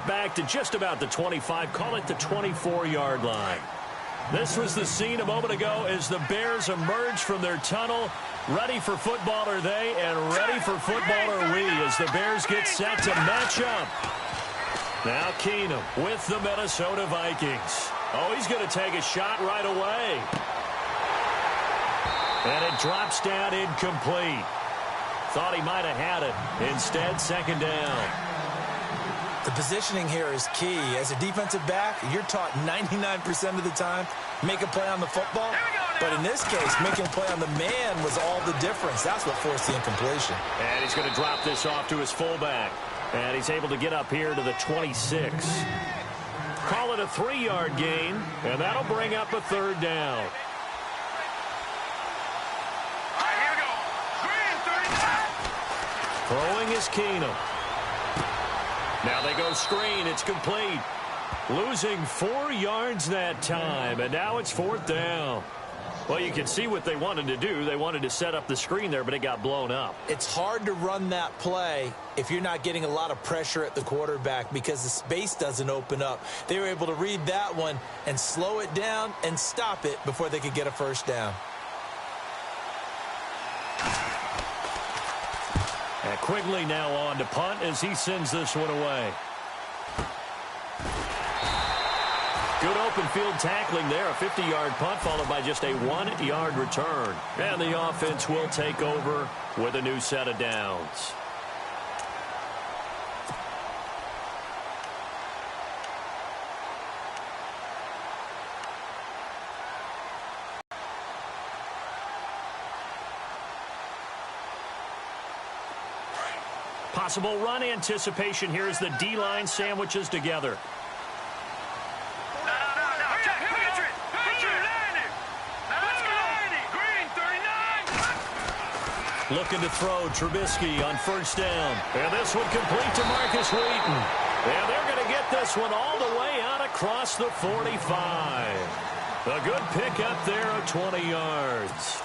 Back to just about the 25, call it the 24-yard line. This was the scene a moment ago as the Bears emerged from their tunnel. Ready for football are they, and ready for football are we as the Bears get set to match up. Now Keenum with the Minnesota Vikings. Oh, he's going to take a shot right away. And it drops down incomplete. Thought he might have had it. Instead, second down. The positioning here is key. As a defensive back, you're taught 99% of the time, make a play on the football. But in this case, making a play on the man was all the difference. That's what forced the incompletion. And he's going to drop this off to his fullback. And he's able to get up here to the 26. Call it a 3-yard gain, and that'll bring up a third down. Throwing is Keenum. Now they go screen. It's complete. Losing 4 yards that time, and now it's fourth down. Well, you can see what they wanted to do. They wanted to set up the screen there, but it got blown up. It's hard to run that play if you're not getting a lot of pressure at the quarterback because the space doesn't open up. They were able to read that one and slow it down and stop it before they could get a first down. And Quigley now on to punt as he sends this one away. Good open field tackling there. A 50-yard punt followed by just a 1-yard return. And the offense will take over with a new set of downs. Possible run anticipation here as the D-line sandwiches together. Looking to throw, Trubisky on first down. And this one complete to Marcus Wheaton. And they're going to get this one all the way out across the 45. A good pickup there of 20 yards.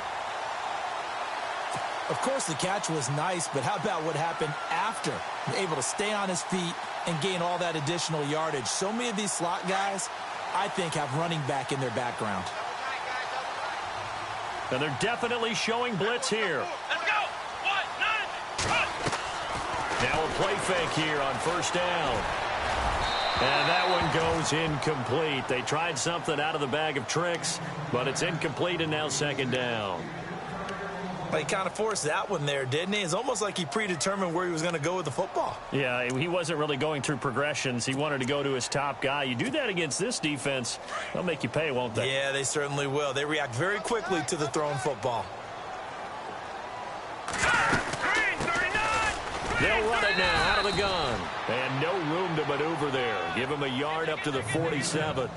Of course, the catch was nice, but how about what happened after? Able to stay on his feet and gain all that additional yardage. So many of these slot guys, I think, have running back in their background. And they're definitely showing blitz here. Now a play fake here on first down. And that one goes incomplete. They tried something out of the bag of tricks, but it's incomplete and now second down. Well, he kind of forced that one there, didn't he? It's almost like he predetermined where he was going to go with the football. Yeah, he wasn't really going through progressions. He wanted to go to his top guy. You do that against this defense, they'll make you pay, won't they? Yeah, they certainly will. They react very quickly to the thrown football. They'll run it now out of the gun. And no room to maneuver there. Give him a yard up to the 47.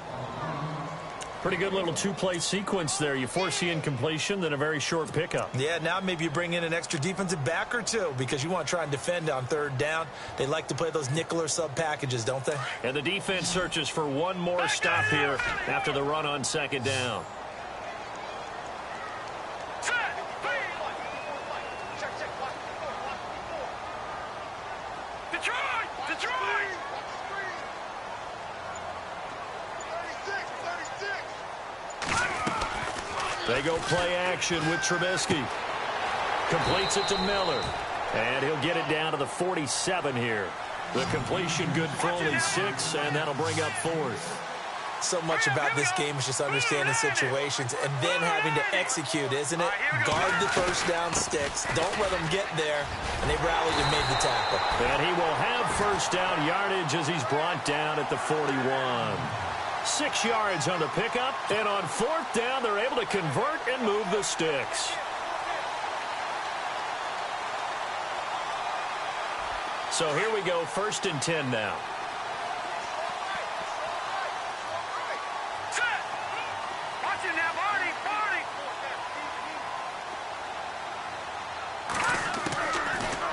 Pretty good little two-play sequence there. You force the incompletion, then a very short pickup. Yeah, now maybe you bring in an extra defensive back or two because you want to try and defend on third down. They like to play those nickel or sub packages, don't they? And the defense searches for one more stop here after the run on second down. They go play action with Trubisky. Completes it to Miller. And he'll get it down to the 47 here. The completion good for only 6, and that'll bring up fourth. So much about this game is just understanding situations and then having to execute, isn't it? Guard the first down sticks. Don't let them get there. And they rallied and made the tackle. And he will have first down yardage as he's brought down at the 41. 6 yards on the pickup, and on fourth down, they're able to convert and move the sticks. So here we go, 1st and 10 now.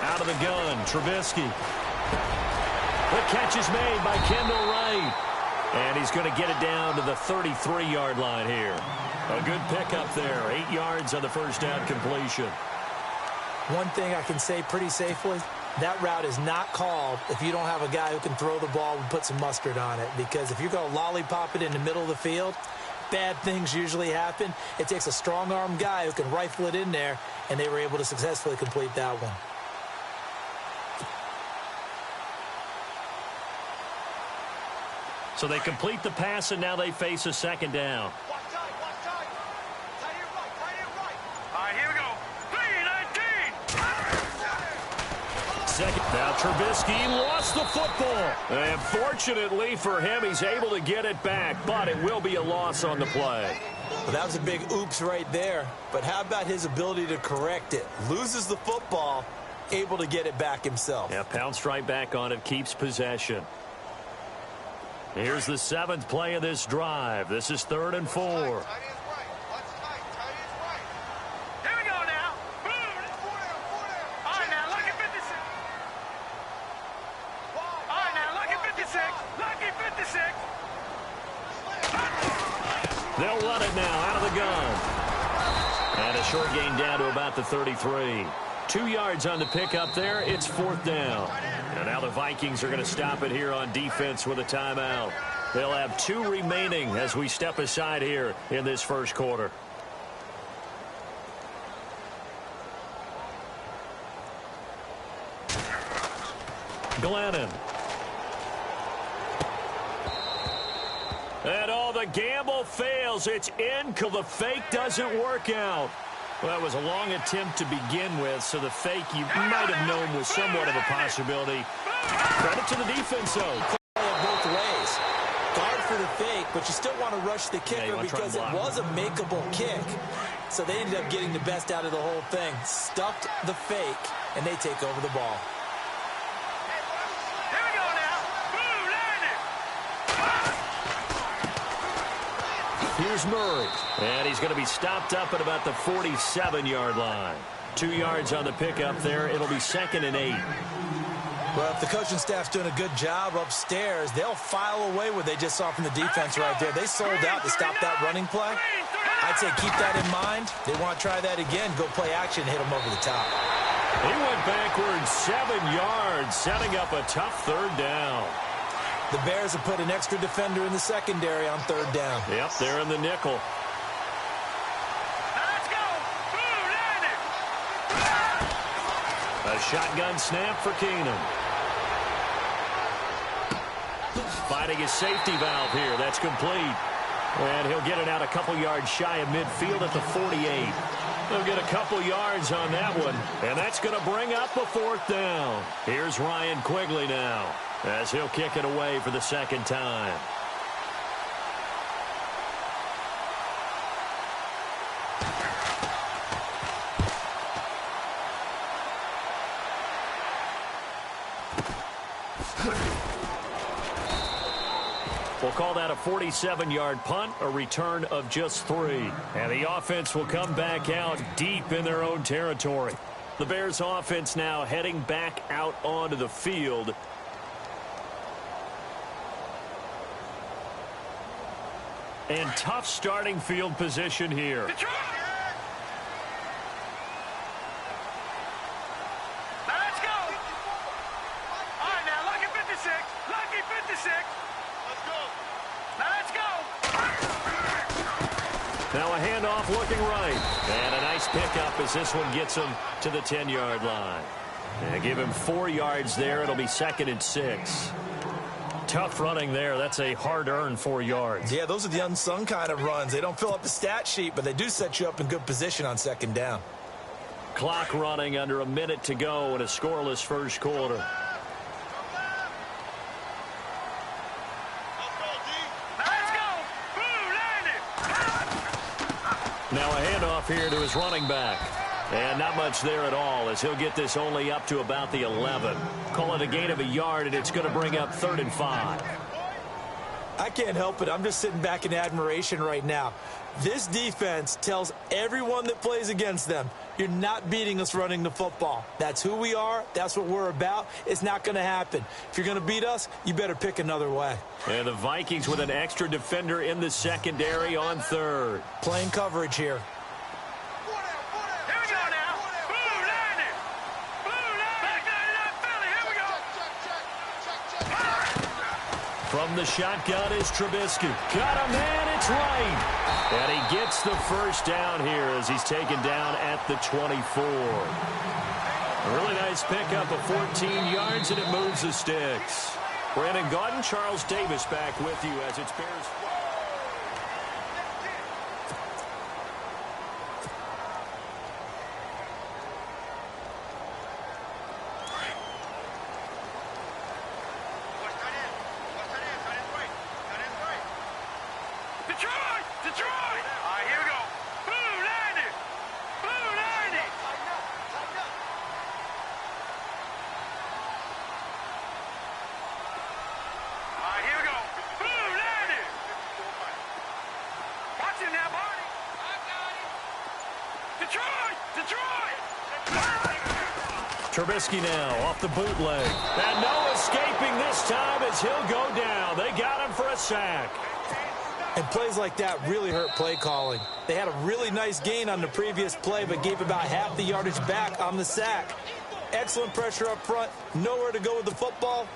Out of the gun, Trubisky. The catch is made by Kendall Wright. And he's going to get it down to the 33-yard line here. A good pickup there. 8 yards on the first down completion. One thing I can say pretty safely, That route is not called if you don't have a guy who can throw the ball and put some mustard on it. Because if you're going to lollipop it in the middle of the field, bad things usually happen. It takes a strong-arm guy who can rifle it in there, and they were able to successfully complete that one. So they complete the pass, and now they face a second down. Second. Now Trubisky lost the football. And fortunately for him, he's able to get it back, but it will be a loss on the play. Well, that was a big oops right there. But how about his ability to correct it? Loses the football, able to get it back himself. Yeah, pounced right back on it, keeps possession. Here's the 7th play of this drive. This is 3rd and 4. They'll run it now out of the gun. And a short gain down to about the 33. 2 yards on the pickup there. It's 4th down. And now the Vikings are going to stop it here on defense with a timeout. They'll have 2 remaining as we step aside here in this first quarter. Glennon. And the gamble fails. It's in because the fake doesn't work out. Well, it was a long attempt to begin with, so the fake you might have known was somewhat of a possibility. Credit to the defense, though. Play it both ways. Guard for the fake, but you still want to rush the kicker because it was a makeable kick. So they ended up getting the best out of the whole thing. Stuffed the fake, and they take over the ball. Here's Murray, and he's going to be stopped up at about the 47-yard line. 2 yards on the pickup there. It'll be 2nd and 8. Well, if the coaching staff's doing a good job upstairs, they'll file away what they just saw from the defense right there. They sold out to stop that running play. I'd say keep that in mind. They want to try that again. Go play action, hit them over the top. He went backwards 7 yards, setting up a tough 3rd down. The Bears have put an extra defender in the secondary on 3rd down. Yep, they're in the nickel. Let's go! A shotgun snap for Keenum. Finding his safety valve here. That's complete. And he'll get it out a couple yards shy of midfield at the 48. They'll get a couple yards on that one. And that's going to bring up a 4th down. Here's Ryan Quigley now, as he'll kick it away for the 2nd time. We'll call that a 47-yard punt, a return of just 3. And the offense will come back out deep in their own territory. The Bears offense now heading back out onto the field. And tough starting field position here. Let's go! All right, now, lucky 56. Lucky 56. Let's go. Let's go. Now a handoff looking right. And a nice pickup as this one gets him to the 10-yard line. And give him 4 yards there. It'll be 2nd and 6. Tough running there. That's a hard-earned 4 yards. Yeah, those are the unsung kind of runs. They don't fill up the stat sheet, but they do set you up in good position on 2nd down. Clock running under a minute to go in a scoreless first quarter. Now a handoff here to his running back. And not much there at all, as he'll get this only up to about the 11. Call it a gain of a yard, and it's going to bring up 3rd and 5. I can't help it. I'm just sitting back in admiration right now. This defense tells everyone that plays against them, you're not beating us running the football. That's who we are. That's what we're about. It's not going to happen. If you're going to beat us, you better pick another way. And the Vikings with an extra defender in the secondary on 3rd. Playing coverage here. Here we go now. Blue line it. Blue line. Back line it up. From the shotgun is Trubisky. Got him, and it's right. And he gets the first down here as he's taken down at the 24. A really nice pickup of 14 yards, and it moves the sticks. Brandon Gaudin, Charles Davis back with you as it's Bears. Trubisky now off the bootleg. And no escaping this time as he'll go down. They got him for a sack. And plays like that really hurt play calling. They had a really nice gain on the previous play, but gave about half the yardage back on the sack. Excellent pressure up front. Nowhere to go with the football.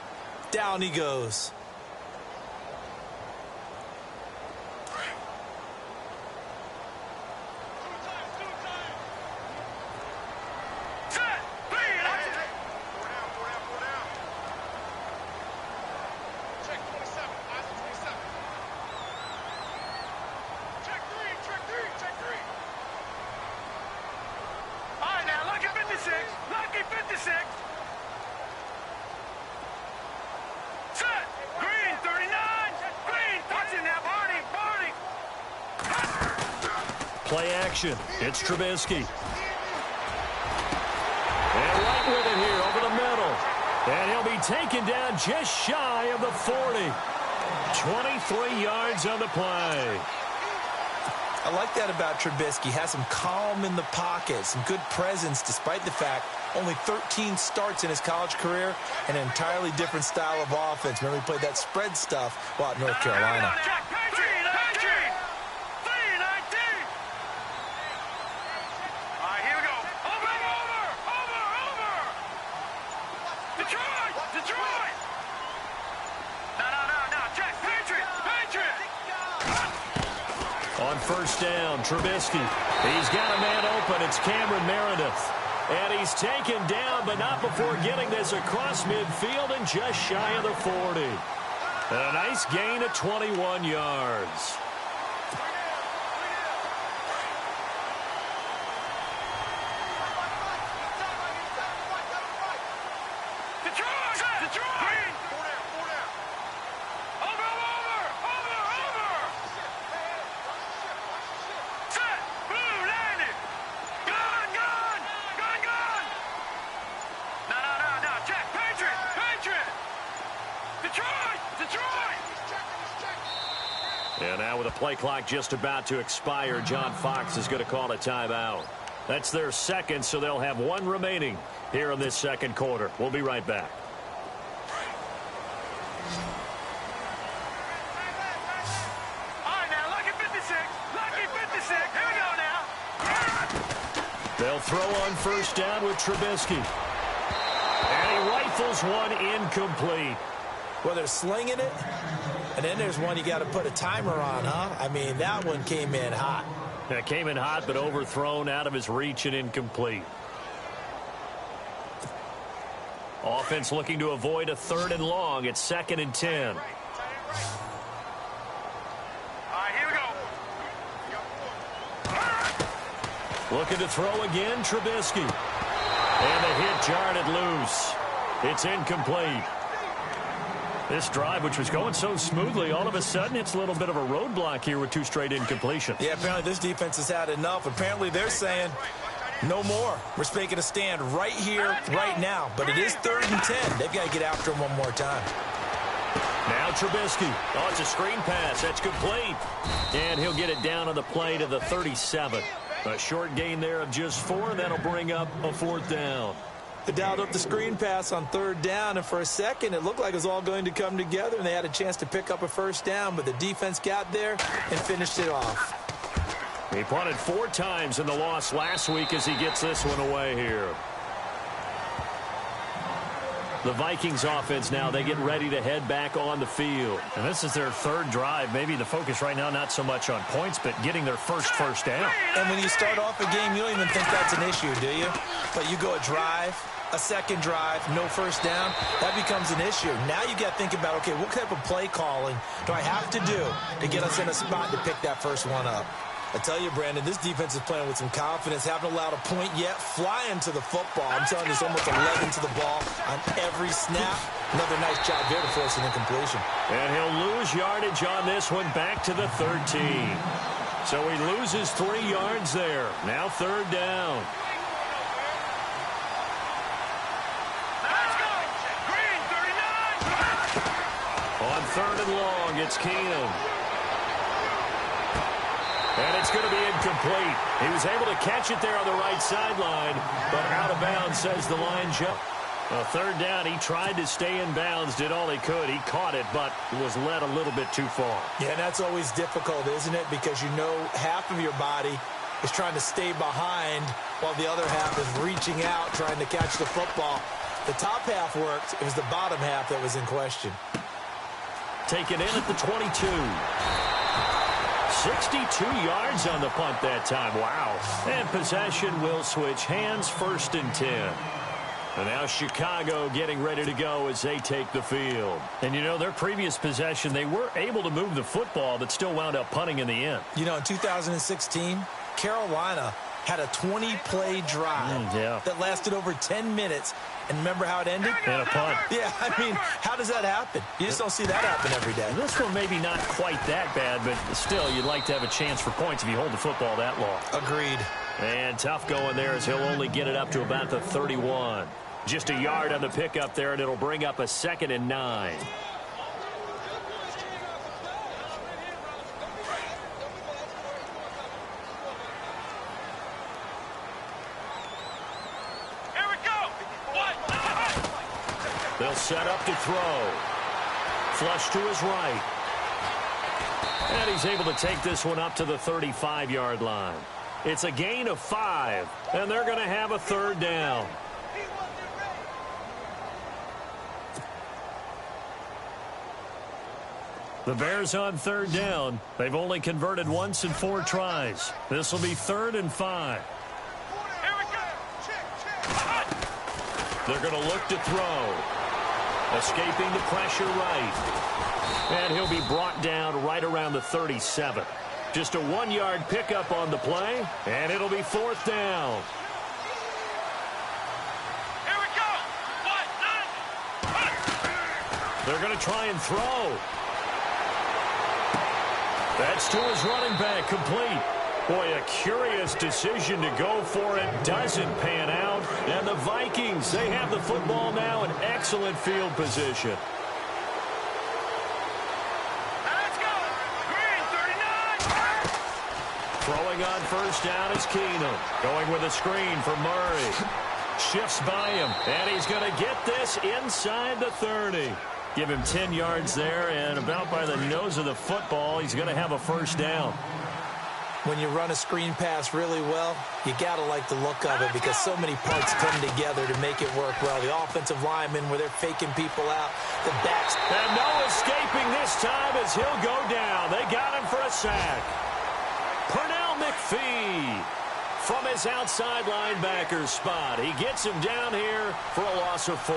Down he goes. Play action. It's Trubisky. And right with it here over the middle. And he'll be taken down just shy of the 40. 23 yards on the play. I like that about Trubisky. Has some calm in the pocket, some good presence despite the fact only 13 starts in his college career, and an entirely different style of offense. Remember, he played that spread stuff while at North Carolina. On first down, Trubisky. He's got a man open. It's Cameron Meredith. And he's taken down, but not before getting this across midfield and just shy of the 40. And a nice gain of 21 yards. And now with the play clock just about to expire, John Fox is going to call a timeout. That's their second, so they'll have one remaining here in this second quarter. We'll be right back. All right, now, lucky 56. Lucky 56. Here we go now. They'll throw on first down with Trubisky. And he rifles one incomplete. Well, they're slinging it, and then there's one you got to put a timer on, huh? I mean, that one came in hot. Yeah, came in hot, but overthrown, out of his reach and incomplete. Offense looking to avoid a 3rd and long. It's 2nd and 10. All right, here we go. Looking to throw again, Trubisky. And the hit jarred it loose. It's incomplete. This drive, which was going so smoothly, all of a sudden it's a little bit of a roadblock here with 2 straight incompletions. Yeah, apparently this defense has had enough. Apparently they're saying no more. We're making a stand right here, right now. But it is 3rd and 10. They've got to get after him one more time. Now Trubisky. Oh, it's a screen pass. That's complete. And he'll get it down on the play to the 37. A short gain there of just 4, and that'll bring up a 4th down. They dialed up the screen pass on 3rd down, and for a second it looked like it was all going to come together, and they had a chance to pick up a first down, but the defense got there and finished it off. He punted 4 times in the loss last week as he gets this one away here. The Vikings offense now, they get ready to head back on the field. And this is their third drive. Maybe the focus right now not so much on points, but getting their first down. And when you start off a game, you don't even think that's an issue, do you? But you go a drive, a second drive, no first down, that becomes an issue. Now you got to think about, okay, what type of play calling do I have to do to get us in a spot to pick that first one up? I tell you, Brandon, this defense is playing with some confidence. Haven't allowed a point yet. Flying to the football. I'm telling you, it's almost 11 to the ball on every snap. Another nice job there to force an incompletion. And he'll lose yardage on this one back to the 13. So he loses 3 yards there. Now third down. Let's go. Green, 39. On third and long, it's Keenum. And it's going to be incomplete. He was able to catch it there on the right sideline, but out of bounds, says the line jump. Third down, he tried to stay in bounds, did all he could. He caught it, but was led a little bit too far. Yeah, and that's always difficult, isn't it? Because you know half of your body is trying to stay behind while the other half is reaching out, trying to catch the football. The top half worked. It was the bottom half that was in question. Taken in at the 22. 62 yards on the punt that time. Wow. And possession will switch hands, 1st and 10. And now Chicago getting ready to go as they take the field. And, you know, their previous possession, they were able to move the football, but still wound up punting in the end. You know, in 2016, Carolina had a 20-play drive that lasted over 10 minutes. And remember how it ended? In a punt. Yeah, I mean, how does that happen? You just don't see that happen every day. This one maybe not quite that bad, but still, you'd like to have a chance for points if you hold the football that long. Agreed. And tough going there as he'll only get it up to about the 31. Just a yard on the pickup there, and it'll bring up a 2nd and 9. They'll set up to throw. Flush to his right. And he's able to take this one up to the 35-yard line. It's a gain of 5, and they're going to have a third down. The Bears on third down. They've only converted once in 4 tries. This will be 3rd and 5. They're going to look to throw. Escaping the pressure right. And he'll be brought down right around the 37. Just a 1-yard pickup on the play, and it'll be 4th down. Here we go. They're going to try and throw. That's to his running back, complete. Boy, a curious decision to go for it. Doesn't pan out. And the Vikings, they have the football now in excellent field position. Let's go. Green, 39. Throwing on first down is Keenum. Going with a screen for Murray. Shifts by him, and he's going to get this inside the 30. Give him 10 yards there, and about by the nose of the football, he's going to have a first down. When you run a screen pass really well, you got to like the look of it because so many parts come together to make it work well. The offensive linemen where they're faking people out, the backs. And no escaping this time as he'll go down. They got him for a sack. Pernell McPhee from his outside linebacker spot. He gets him down here for a loss of 4.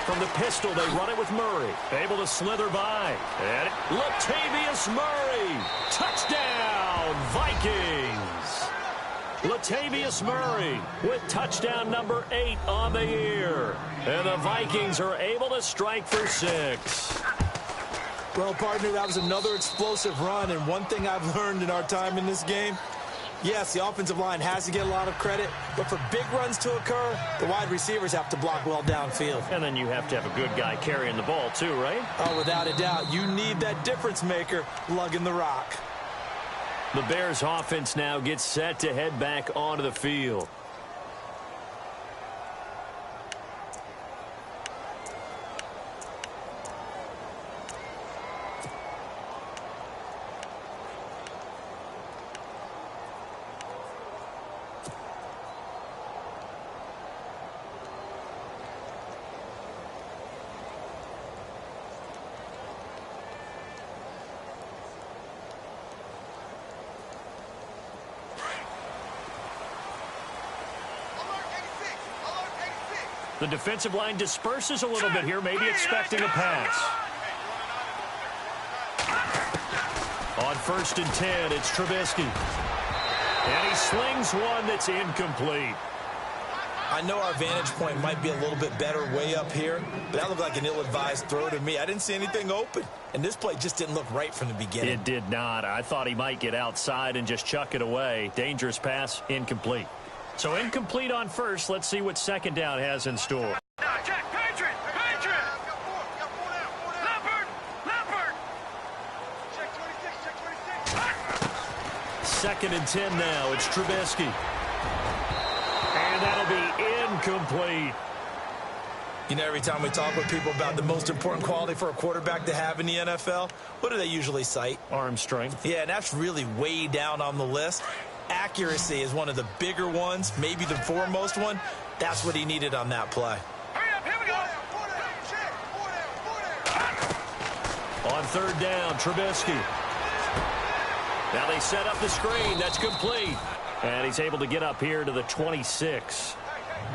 From the pistol, they run it with Murray. Able to slither by. And Latavius Murray. Touchdown, Vikings. Latavius Murray with touchdown number 8 on the year. And the Vikings are able to strike for 6. Well, partner, that was another explosive run. And one thing I've learned in our time in this game, yes, the offensive line has to get a lot of credit, but for big runs to occur, the wide receivers have to block well downfield. And then you have to have a good guy carrying the ball too, right? Oh, without a doubt. You need that difference maker lugging the rock. The Bears offense now gets set to head back onto the field. The defensive line disperses a little bit here, maybe expecting a pass. On 1st and 10, it's Trubisky. And he slings one that's incomplete. I know our vantage point might be a little bit better way up here, but that looked like an ill-advised throw to me. I didn't see anything open, and this play just didn't look right from the beginning. It did not. I thought he might get outside and just chuck it away. Dangerous pass, incomplete. So incomplete on 1st. Let's see what 2nd down has in store. Now, check, Patriot! Leopard! Check 26. 2nd and 10 now. It's Trubisky. And that'll be incomplete. You know, every time we talk with people about the most important quality for a quarterback to have in the NFL, what do they usually cite? Arm strength. Yeah, and that's really way down on the list. Accuracy is one of the bigger ones, maybe the foremost one. That's what he needed on that play. Hurry up, here we go. On 3rd down, Trubisky. Now they set up the screen. That's complete. And he's able to get up here to the 26.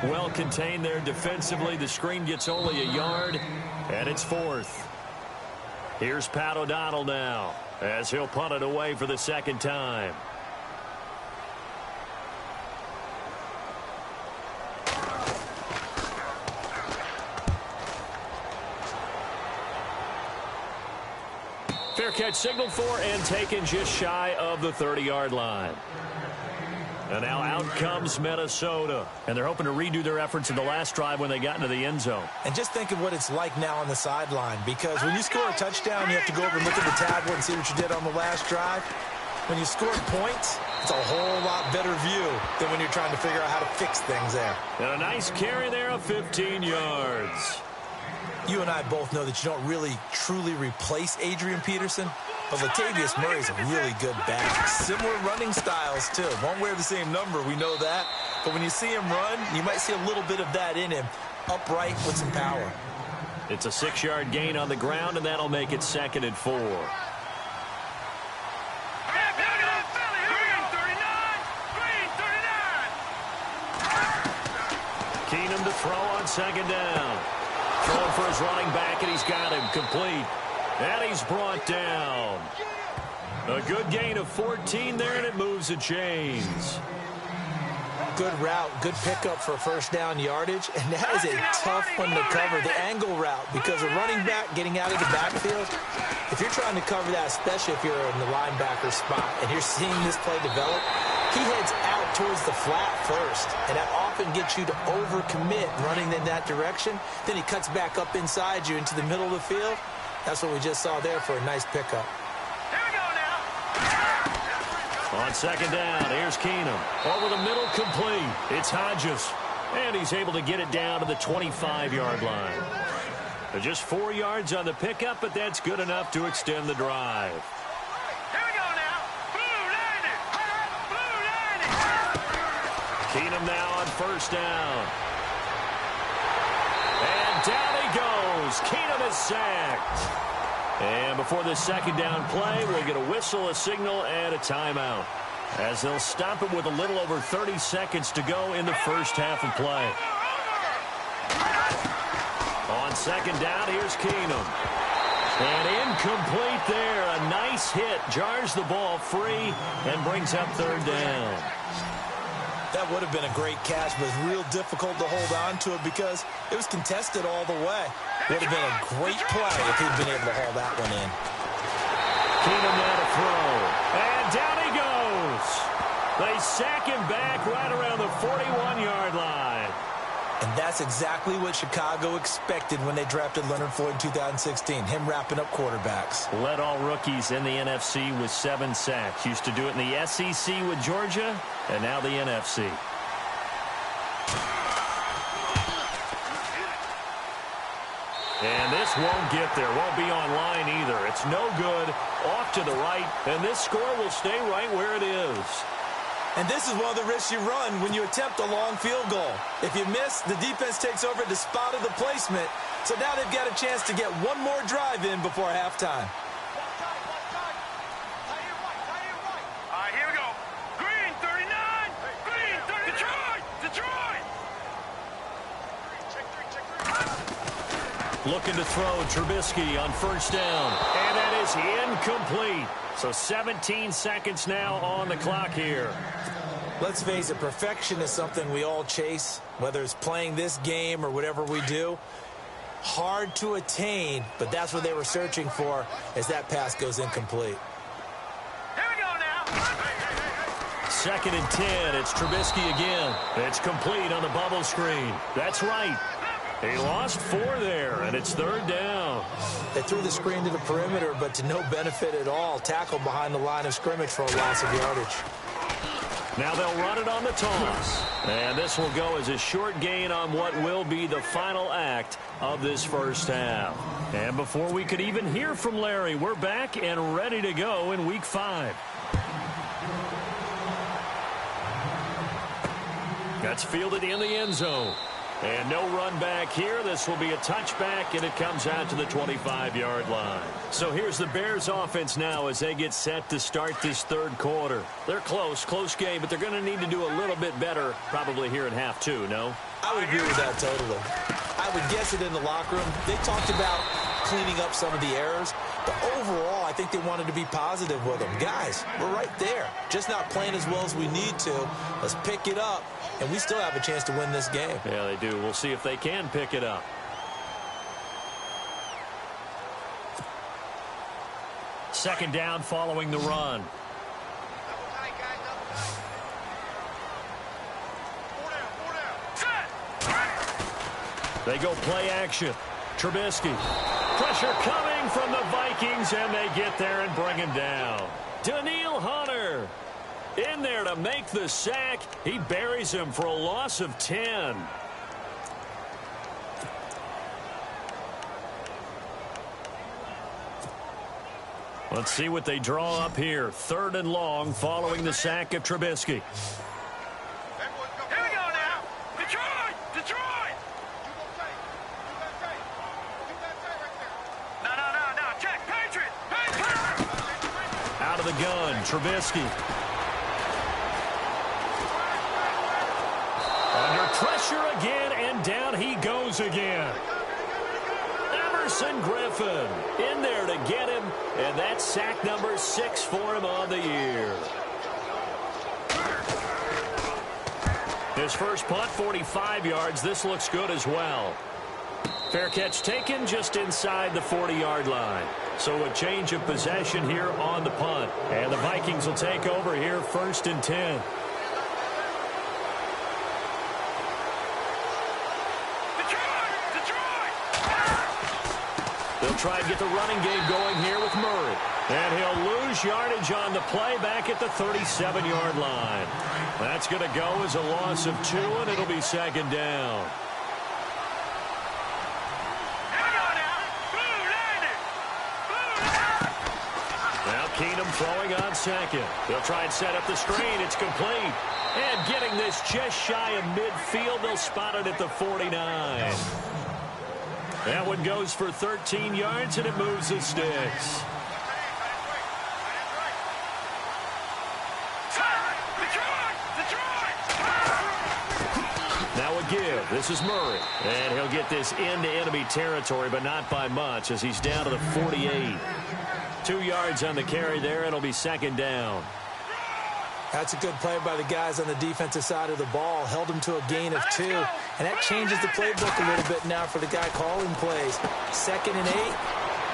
Well contained there defensively. The screen gets only a yard, and it's 4th. Here's Pat O'Donnell now as he'll punt it away for the 2nd time. Fair catch signaled for and taken just shy of the 30-yard line. And now out comes Minnesota. And they're hoping to redo their efforts in the last drive when they got into the end zone. And just think of what it's like now on the sideline, because when you score a touchdown, you have to go over and look at the tablet and see what you did on the last drive. When you score points, it's a whole lot better view than when you're trying to figure out how to fix things there. And a nice carry there of 15 yards. You and I both know that you don't really truly replace Adrian Peterson, but Latavius Murray's a really good back. Similar running styles, too. Won't wear the same number, we know that. But when you see him run, you might see a little bit of that in him, upright with some power. It's a 6-yard gain on the ground, and that'll make it 2nd and 4. Keenum to throw on 2nd down. Throwing for his running back, and he's got him complete. And he's brought down. A good gain of 14 there, and it moves the chains. Good route, good pickup for 1st down yardage, and that is a tough one to cover, the angle route, because a running back getting out of the backfield, if you're trying to cover that, especially if you're in the linebacker spot, and you're seeing this play develop, he heads out towards the flat first, and that often gets you to overcommit running in that direction. Then he cuts back up inside you into the middle of the field. That's what we just saw there for a nice pickup. Here we go now. On 2nd down, here's Keenum. Over the middle, complete. It's Hodges. And he's able to get it down to the 25-yard line. Just 4 yards on the pickup, but that's good enough to extend the drive. Here we go now. Keenum now on 1st down. And down he goes. Keenum is sacked. And before the 2nd down play, we'll get a whistle, a signal, and a timeout, as they'll stop it with a little over 30 seconds to go in the first half of play. On 2nd down, here's Keenum. And incomplete there. A nice hit. Jars the ball free and brings up 3rd down. That would have been a great catch, but it's real difficult to hold on to it because it was contested all the way. Would have been a great play if he'd been able to haul that one in. Keenum now to throw. And down he goes. They sack him back right around the 41-yard line. And that's exactly what Chicago expected when they drafted Leonard Floyd in 2016, him wrapping up quarterbacks. Led all rookies in the NFC with 7 sacks. Used to do it in the SEC with Georgia, and now the NFC. And this won't get there. Won't be online either. It's no good. Off to the right, and this score will stay right where it is. And this is one of the risks you run when you attempt a long field goal. If you miss, the defense takes over the spot of the placement. So now they've got a chance to get one more drive in before halftime. All right, here we go. Green, 39. Green, 39. Detroit. Looking to throw Trubisky on first down. And that is incomplete. So 17 seconds now on the clock here. Let's face it, perfection is something we all chase, whether it's playing this game or whatever we do. Hard to attain, but that's what they were searching for as that pass goes incomplete. Here we go now. 2nd and 10. It's Trubisky again. It's complete on the bubble screen. That's right. He lost 4 there, and it's 3rd down. They threw the screen to the perimeter, but to no benefit at all. Tackled behind the line of scrimmage for a loss of yardage. Now they'll run it on the toss. And this will go as a short gain on what will be the final act of this first half. And before we could even hear from Larry, we're back and ready to go in Week 5. That's fielded in the end zone. And no run back here. This will be a touchback, and it comes out to the 25-yard line. So here's the Bears offense now as they get set to start this 3rd quarter. They're close game, but they're going to need to do a little bit better probably here in half 2, no? I would agree with that totally. I would guess it in the locker room. They talked about cleaning up some of the errors, but overall, I think they wanted to be positive with them. Guys, we're right there. Just not playing as well as we need to. Let's pick it up, and we still have a chance to win this game. Yeah, they do. We'll see if they can pick it up. 2nd down following the run. They go play action. Trubisky. Pressure coming from the Vikings, and they get there and bring him down. Daniil Hunter in there to make the sack. He buries him for a loss of 10. Let's see what they draw up here. 3rd and long following the sack of Trubisky. Here we go now. Detroit! Detroit! No. Check. Patriot! Out of the gun, Trubisky. Under pressure again, and down he goes again. Emerson Griffin in there to get him, and that's sack number 6 for him on the year. His first punt, 45 yards. This looks good as well. Fair catch taken just inside the 40-yard line. So a change of possession here on the punt. And the Vikings will take over here 1st and 10. They'll try and get the running game going here with Murray. And he'll lose yardage on the play back at the 37-yard line. That's going to go as a loss of 2, and it'll be 2nd down. Now Keenum throwing on 2nd. They'll try and set up the screen. It's complete. And getting this just shy of midfield, they'll spot it at the 49. That one goes for 13 yards, and it moves the sticks. Now a give. This is Murray. And he'll get this into enemy territory, but not by much as he's down to the 48. 2 yards on the carry there. It'll be 2nd down. That's a good play by the guys on the defensive side of the ball. Held them to a gain of 2. And that changes the playbook a little bit now for the guy calling plays. 2nd and 8.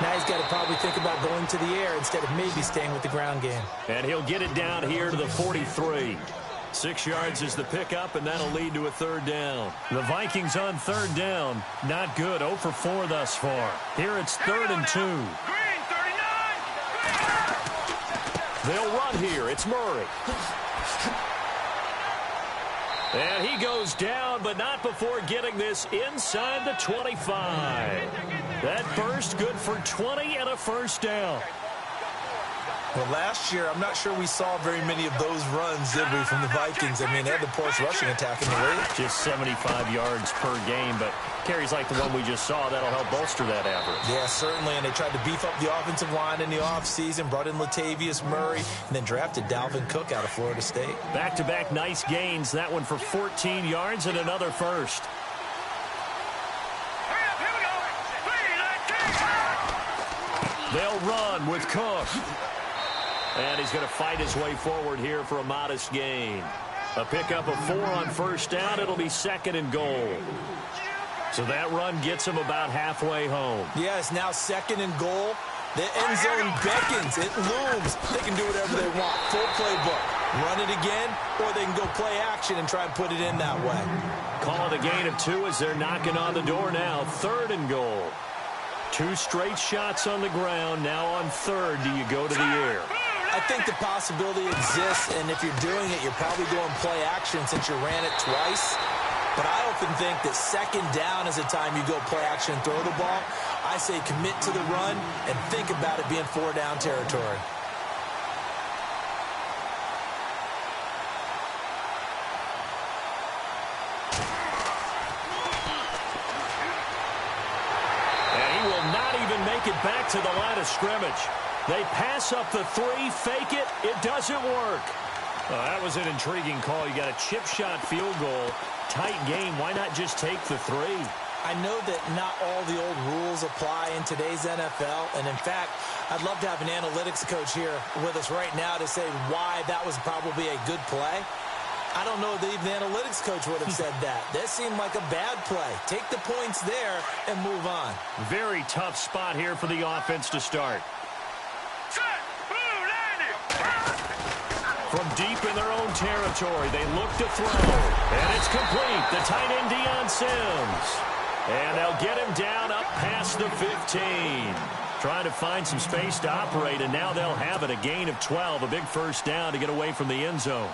Now he's got to probably think about going to the air instead of maybe staying with the ground game. And he'll get it down here to the 43. 6 yards is the pickup, and that'll lead to a 3rd down. The Vikings on 3rd down. Not good. 0 for 4 thus far. Here it's 3rd and 2. Green 39. They'll run here. It's Murray. And he goes down, but not before getting this inside the 25. That burst good for 20 and a 1st down. Well, last year, I'm not sure we saw very many of those runs, did we, from the Vikings? I mean, they had the poorest rushing attack in the league. Just 75 yards per game, but carries like the one we just saw, that'll help bolster that average. Yeah, certainly, and they tried to beef up the offensive line in the offseason, brought in Latavius Murray, and then drafted Dalvin Cook out of Florida State. Back-to-back nice gains, that one for 14 yards and another 1st. Hurry up, here we go. 3 They'll run with Cook. And he's going to fight his way forward here for a modest gain. A pickup of 4 on first down. It'll be second and goal. So that run gets him about halfway home. Yes, now second and goal. The end zone beckons. It looms. They can do whatever they want. Full playbook. Run it again, or they can go play action and try and put it in that way. Call it a gain of 2 as they're knocking on the door now. Third and goal. 2 straight shots on the ground. Now on third, do you go to the air? I think the possibility exists, and if you're doing it, you're probably going play action since you ran it twice. But I often think that second down is the time you go play action and throw the ball. I say commit to the run and think about it being 4-down territory. And he will not even make it back to the line of scrimmage. They pass up the 3, fake it. It doesn't work. Well, that was an intriguing call. You got a chip shot field goal. Tight game. Why not just take the 3? I know that not all the old rules apply in today's NFL, and in fact, I'd love to have an analytics coach here with us right now to say why that was probably a good play. I don't know that even the analytics coach would have said that. That seemed like a bad play. Take the points there and move on. Very tough spot here for the offense to start. From deep in their own territory, they look to throw. And it's complete. The tight end, Deion Sims. And they'll get him down up past the 15. Trying to find some space to operate, and now they'll have it. A gain of 12, a big first down to get away from the end zone.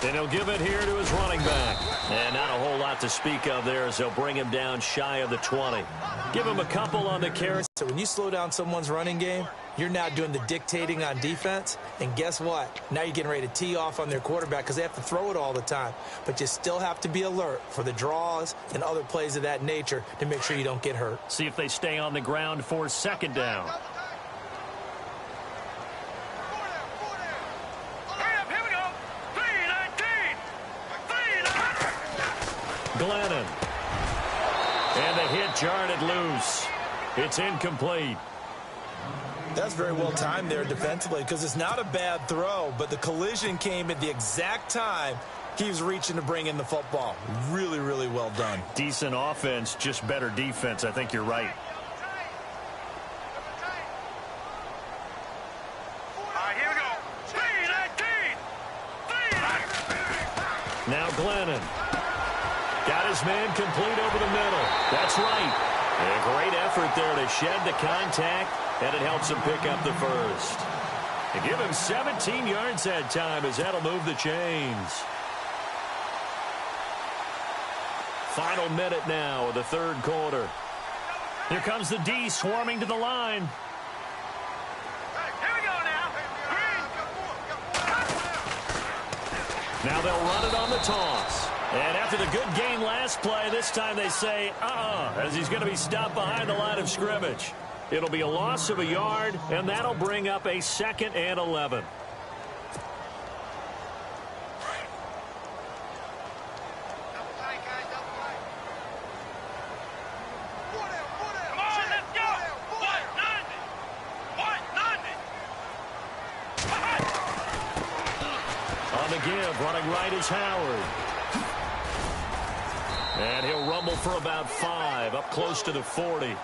And he'll give it here to his running back. And not a whole lot to speak of there as they'll bring him down shy of the 20. Give him a couple on the carry. So when you slow down someone's running game, you're now doing the dictating on defense. And guess what? Now you're getting ready to tee off on their quarterback because they have to throw it all the time. But you still have to be alert for the draws and other plays of that nature to make sure you don't get hurt. See if they stay on the ground for second down. Glennon. And the hit jarred it loose. It's incomplete. That's very well timed there defensively because it's not a bad throw, but the collision came at the exact time he was reaching to bring in the football. Really, really well done. Decent offense, just better defense. I think you're right. Here we go. 3-19. Now Glennon. Got his man complete over the middle. That's right. A great effort there to shed the contact, and it helps him pick up the first. They give him 17 yards that time as that'll move the chains. Final minute now of the third quarter. Here comes the D swarming to the line. Here we go now. Now they'll run it on the toss. And after the good game last play, this time they say, as he's going to be stopped behind the line of scrimmage. It'll be a loss of a yard, and that'll bring up a 2nd and 11. Come on, let's go. 190. On the give, running right is Howard. And he'll rumble for about 5, up close to the 40.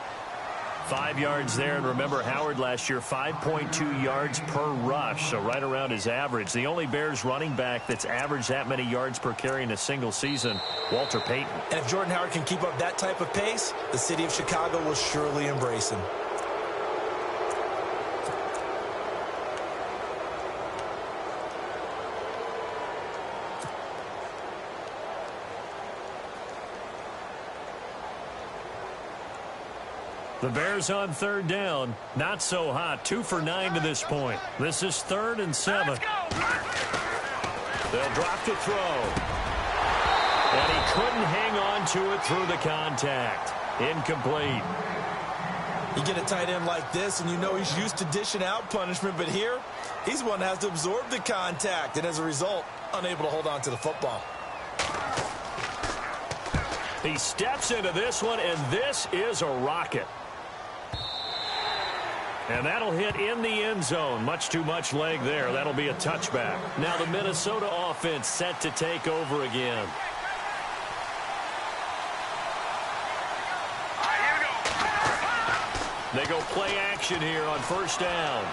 5 yards there, and remember Howard last year, 5.2 yards per rush, so right around his average. The only Bears running back that's averaged that many yards per carry in a single season, Walter Payton. And if Jordan Howard can keep up that type of pace, the city of Chicago will surely embrace him. The Bears on third down. Not so hot. 2 for 9 to this point. This is 3rd and 7. They'll drop to throw. And he couldn't hang on to it through the contact. Incomplete. You get a tight end like this, and you know he's used to dishing out punishment, but here, he's one that has to absorb the contact, and as a result, unable to hold on to the football. He steps into this one, and this is a rocket. And that'll hit in the end zone. Much too much leg there. That'll be a touchback. Now the Minnesota offense set to take over again. They go play action here on first down.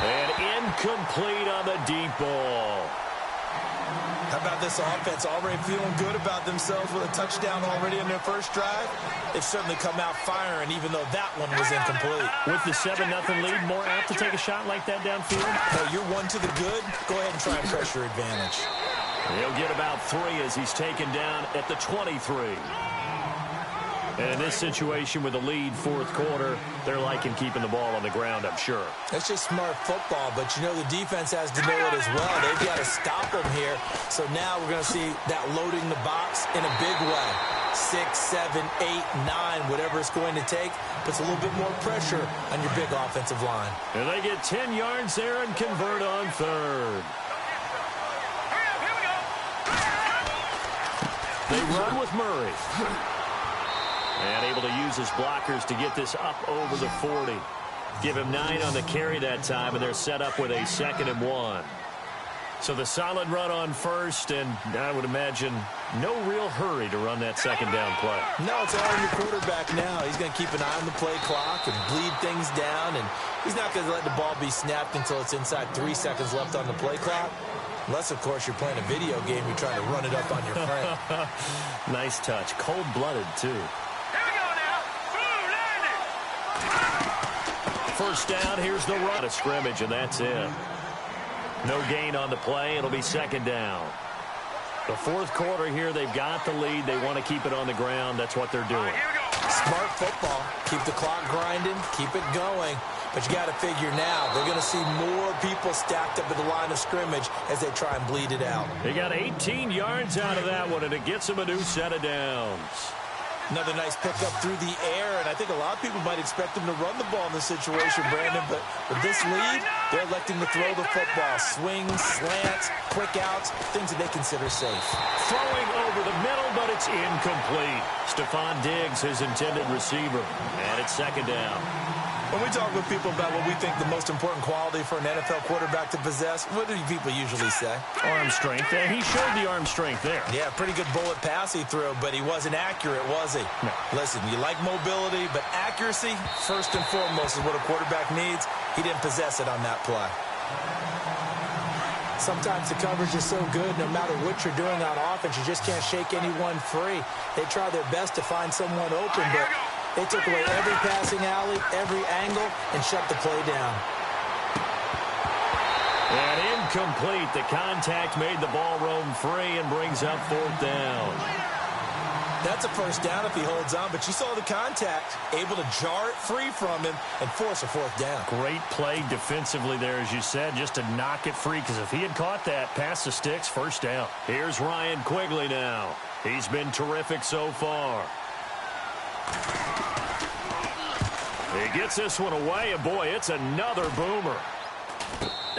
And incomplete on the deep ball. How about this offense already feeling good about themselves with a touchdown already in their first drive? They've certainly come out firing, even though that one was incomplete. With the 7-0 lead, more apt to take a shot like that downfield? Hey, you're one to the good. Go ahead and try and press your advantage. He'll get about 3 as he's taken down at the 23. And in this situation with the lead fourth quarter, they're liking keeping the ball on the ground, I'm sure. That's just smart football, but you know the defense has to know it as well. They've got to stop them here. So now we're going to see that loading the box in a big way. 6, 7, 8, 9, whatever it's going to take, puts a little bit more pressure on your big offensive line. And they get 10 yards there and convert on third. They run with Murray. And able to use his blockers to get this up over the 40. Give him 9 on the carry that time, and they're set up with a 2nd and 1. So the solid run on first, and I would imagine no real hurry to run that second down play. No, it's all on your quarterback now. He's going to keep an eye on the play clock and bleed things down, and he's not going to let the ball be snapped until it's inside 3 seconds left on the play clock. Unless, of course, you're playing a video game, you're trying to run it up on your friend. Nice touch. Cold-blooded, too. First down, here's the run. A scrimmage, and that's it. No gain on the play. It'll be second down. The fourth quarter here, they've got the lead. They want to keep it on the ground. That's what they're doing. Smart football. Keep the clock grinding. Keep it going. But you got to figure now, they're going to see more people stacked up at the line of scrimmage as they try and bleed it out. They got 18 yards out of that one, and it gets them a new set of downs. Another nice pickup through the air, and I think a lot of people might expect them to run the ball in this situation, Brandon, but with this lead, they're electing to throw the football. Swings, slants, quick outs, things that they consider safe. Throwing over the middle, but it's incomplete. Stephon Diggs, his intended receiver, and it's second down. When we talk with people about what we think the most important quality for an NFL quarterback to possess, what do people usually say? Arm strength. And he showed the arm strength there. Yeah, pretty good bullet pass he threw, but he wasn't accurate, was he? No. Listen, you like mobility, but accuracy, first and foremost, is what a quarterback needs. He didn't possess it on that play. Sometimes the coverage is so good, no matter what you're doing on offense, you just can't shake anyone free. They try their best to find someone open, but they took away every passing alley, every angle, and shut the play down. And incomplete. The contact made the ball roam free and brings up fourth down. That's a first down if he holds on, but you saw the contact, able to jar it free from him and force a fourth down. Great play defensively there, as you said, just to knock it free, because if he had caught that, past the sticks, first down. Here's Ryan Quigley now. He's been terrific so far. He gets this one away, and boy, it's another boomer.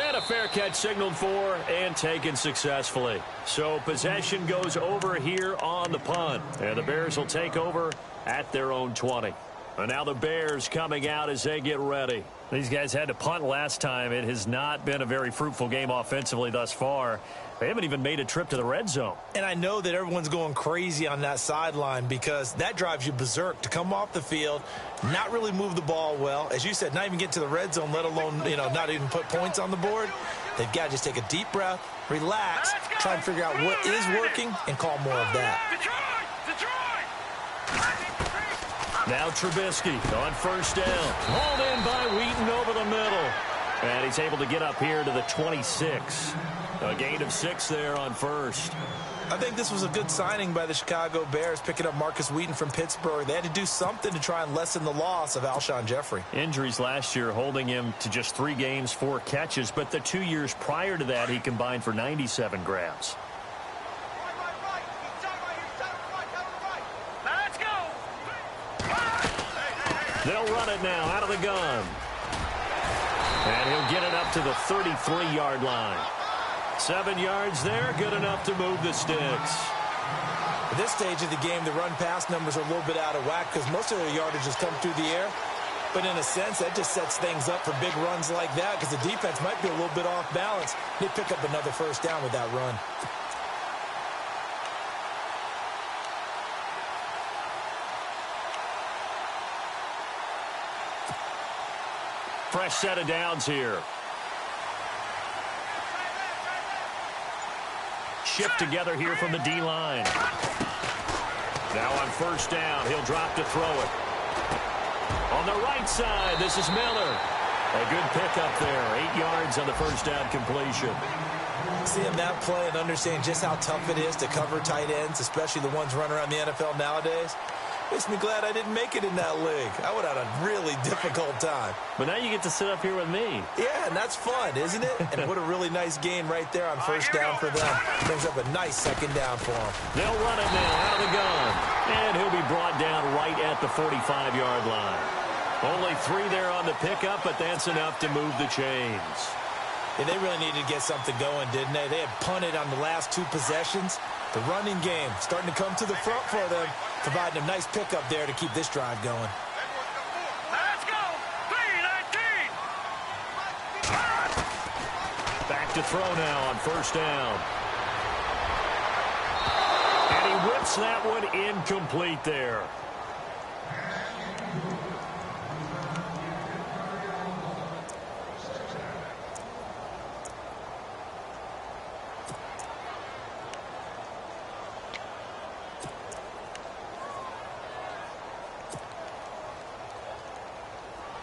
And a fair catch signaled for and taken successfully. So possession goes over here on the punt. And the Bears will take over at their own 20. And now the Bears coming out as they get ready. These guys had to punt last time. It has not been a very fruitful game offensively thus far. They haven't even made a trip to the red zone. And I know that everyone's going crazy on that sideline because that drives you berserk to come off the field, not really move the ball well. As you said, not even get to the red zone, let alone, not even put points on the board. They've got to just take a deep breath, relax, try and figure out what is working, and call more of that. Now Trubisky on first down. Hauled in by Wheaton over the middle. And he's able to get up here to the 26. A gain of 6 there on first. I think this was a good signing by the Chicago Bears, picking up Marcus Wheaton from Pittsburgh. They had to do something to try and lessen the loss of Alshon Jeffrey. Injuries last year holding him to just 3 games, 4 catches. But the 2 years prior to that, he combined for 97 grabs. Let's go. it now out of the gun. And he'll get it up to the 33-yard line. 7 yards there, good enough to move the sticks. At this stage of the game, the run-pass numbers are a little bit out of whack because most of their yardage has come through the air. But in a sense, that just sets things up for big runs like that because the defense might be a little bit off balance. They pick up another first down with that run. Fresh set of downs here. Shift together here from the D-line. Now on first down, he'll drop to throw it. On the right side, this is Miller. A good pickup there. 8 yards on the first down completion. Seeing that play and understanding just how tough it is to cover tight ends, especially the ones running around the NFL nowadays, makes me glad I didn't make it in that league. I would have had a really difficult time. But now you get to sit up here with me. Yeah, and that's fun, isn't it? And what a really nice gain right there on first down for them. Brings up a nice second down for them. They'll run it now out of the gun. And he'll be brought down right at the 45-yard line. Only 3 there on the pickup, but that's enough to move the chains. Yeah, they really needed to get something going, didn't they? They had punted on the last 2 possessions. The running game starting to come to the front for them, providing a nice pickup there to keep this drive going. Let's go! 3-19! Back to throw now on first down. And he whips that one incomplete there.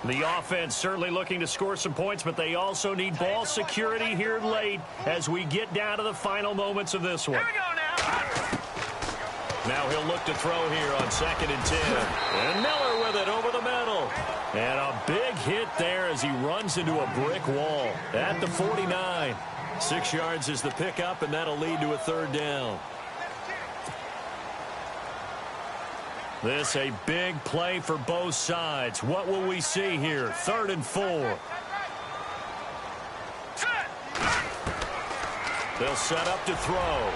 The offense certainly looking to score some points, but they also need ball security here late as we get down to the final moments of this one. Here we go now! Now he'll look to throw here on 2nd and 10. And Miller with it over the middle. And a big hit there as he runs into a brick wall at the 49. 6 yards is the pickup, and that'll lead to a 3rd down. This a big play for both sides. What will we see here? 3rd and 4. They'll set up to throw.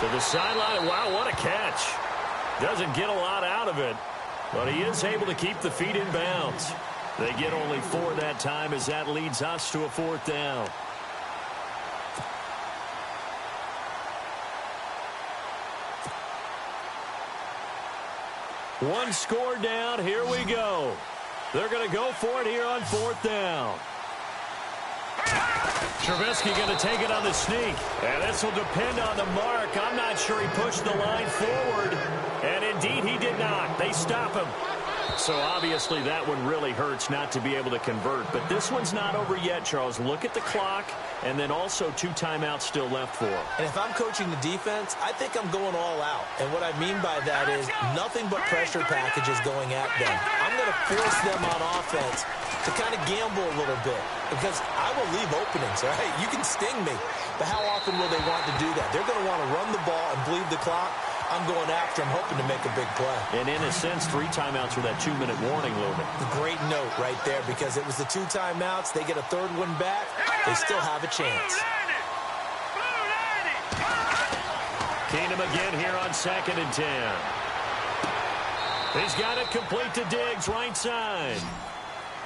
To the sideline. Wow, what a catch. Doesn't get a lot out of it, but he is able to keep the feet in bounds. They get only 4 that time as that leads us to a 4th down. One score down. Here we go. They're going to go for it here on 4th down. Trubisky going to take it on the sneak. And this will depend on the mark. I'm not sure he pushed the line forward. And indeed, he did not. They stop him. So obviously that one really hurts not to be able to convert. But this one's not over yet, Charles. Look at the clock, and then also 2 timeouts still left for him. And if I'm coaching the defense, I think I'm going all out. And what I mean by that is nothing but pressure packages going at them. I'm going to force them on offense to kind of gamble a little bit because I will leave openings, all right? You can sting me, but how often will they want to do that? They're going to want to run the ball and bleed the clock. I'm going after him, hoping to make a big play. And in a sense, 3 timeouts with that 2-minute warning looming. Great note right there because it was the 2 timeouts. They get a 3rd one back. They still have a chance. Keenum again here on 2nd and 10. He's got it complete to Diggs, right side.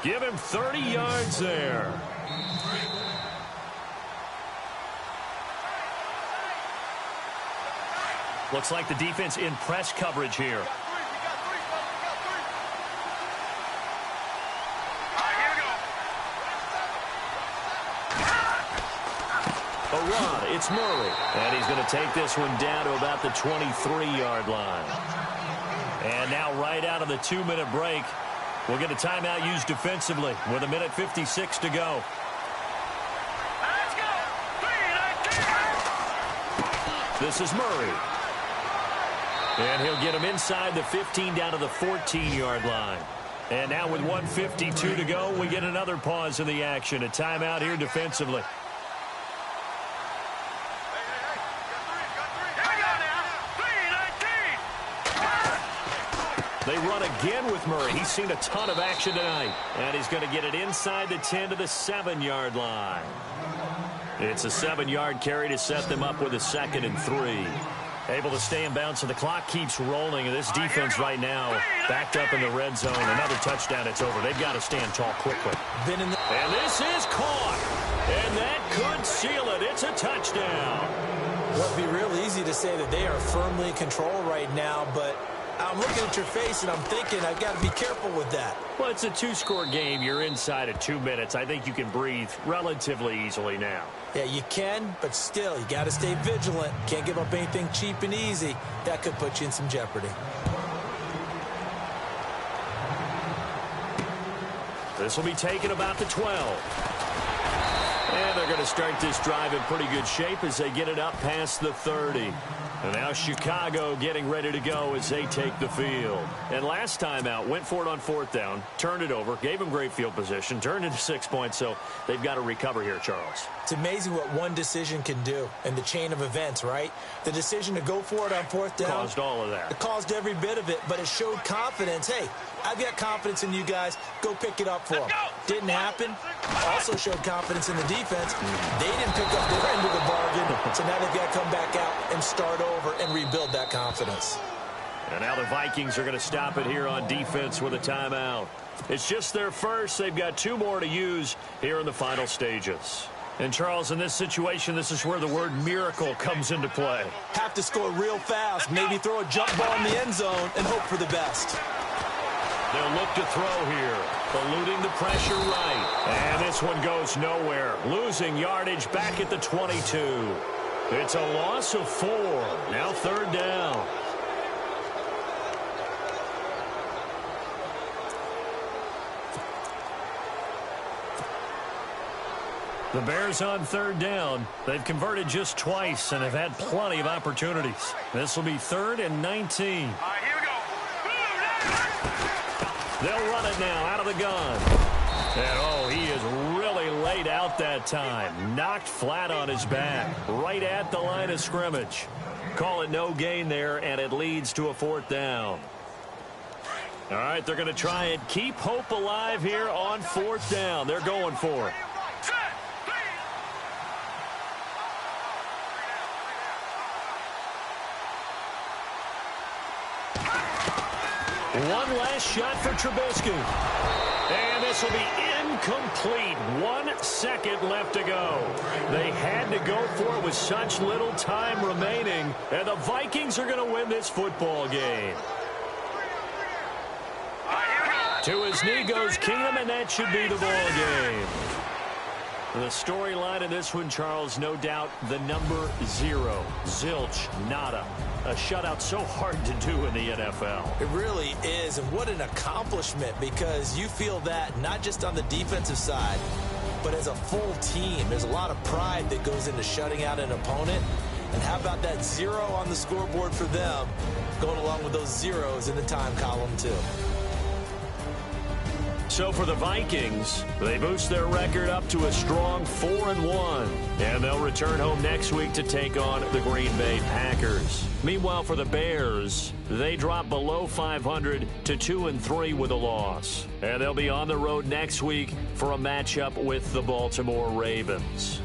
Give him 30 yards there. Looks like the defense in press coverage here. A run, it's Murray. And he's going to take this one down to about the 23-yard line. And now right out of the 2-minute break, we'll get a timeout used defensively with 1:56 to go. Let's go! 3-19! This is Murray. And he'll get him inside the 15 down to the 14-yard line. And now with 1:52 to go, we get another pause in the action. A timeout here defensively. They run again with Murray. He's seen a ton of action tonight. And he's going to get it inside the 10 to the 7-yard line. It's a 7-yard carry to set them up with a 2nd and 3. Able to stay in bounds, so the clock keeps rolling. And this defense right now backed up in the red zone. Another touchdown, it's over. They've got to stand tall quickly. And this is caught. And that could seal it. It's a touchdown. Well, it'd be real easy to say that they are firmly in control right now, but I'm looking at your face and I'm thinking I've got to be careful with that. Well, it's a 2-score game. You're inside of 2 minutes. I think you can breathe relatively easily now. Yeah, you can, but still, you got to stay vigilant. Can't give up anything cheap and easy. That could put you in some jeopardy. This will be taken about the 12. And they're going to start this drive in pretty good shape as they get it up past the 30. And now Chicago getting ready to go as they take the field. And last time out, went for it on 4th down, turned it over, gave them great field position, turned into 6 points, so they've got to recover here, Charles. It's amazing what one decision can do in the chain of events, right? The decision to go for it on 4th down. Caused all of that. It caused every bit of it, but it showed confidence. Hey, I've got confidence in you guys. Go pick it up for them. Didn't happen. Also showed confidence in the defense. They didn't pick up their end of the bargain, so now they've got to come back out and start over and rebuild that confidence. And now the Vikings are going to stop it here on defense with a timeout. It's just their first. They've got 2 more to use here in the final stages. And, Charles, in this situation, this is where the word miracle comes into play. Have to score real fast, maybe throw a jump ball in the end zone and hope for the best. They'll look to throw here, eluding the pressure right. And this one goes nowhere, losing yardage back at the 22. It's a loss of 4. Now 3rd down. The Bears on 3rd down. They've converted just twice and have had plenty of opportunities. This will be 3rd and 19. All right, here we go. They'll run it now out of the gun. And, oh, he is really laid out that time. Knocked flat on his back, right at the line of scrimmage. Call it no gain there, and it leads to a 4th down. All right, they're going to try and keep hope alive here on 4th down. They're going for it. One last shot for Trubisky. And this will be incomplete. 1 second left to go. They had to go for it with such little time remaining. And the Vikings are going to win this football game. To his knee goes Keenum, and that should be the ball game. The storyline in this one, Charles, no doubt the number 0. Zilch, nada. A shutout so hard to do in the NFL. It really is, and what an accomplishment, because you feel that not just on the defensive side, but as a full team. There's a lot of pride that goes into shutting out an opponent. And how about that 0 on the scoreboard for them, going along with those zeros in the time column, too. So for the Vikings, they boost their record up to a strong 4-1. And they'll return home next week to take on the Green Bay Packers. Meanwhile, for the Bears, they drop below 500 to 2-3 with a loss. And they'll be on the road next week for a matchup with the Baltimore Ravens.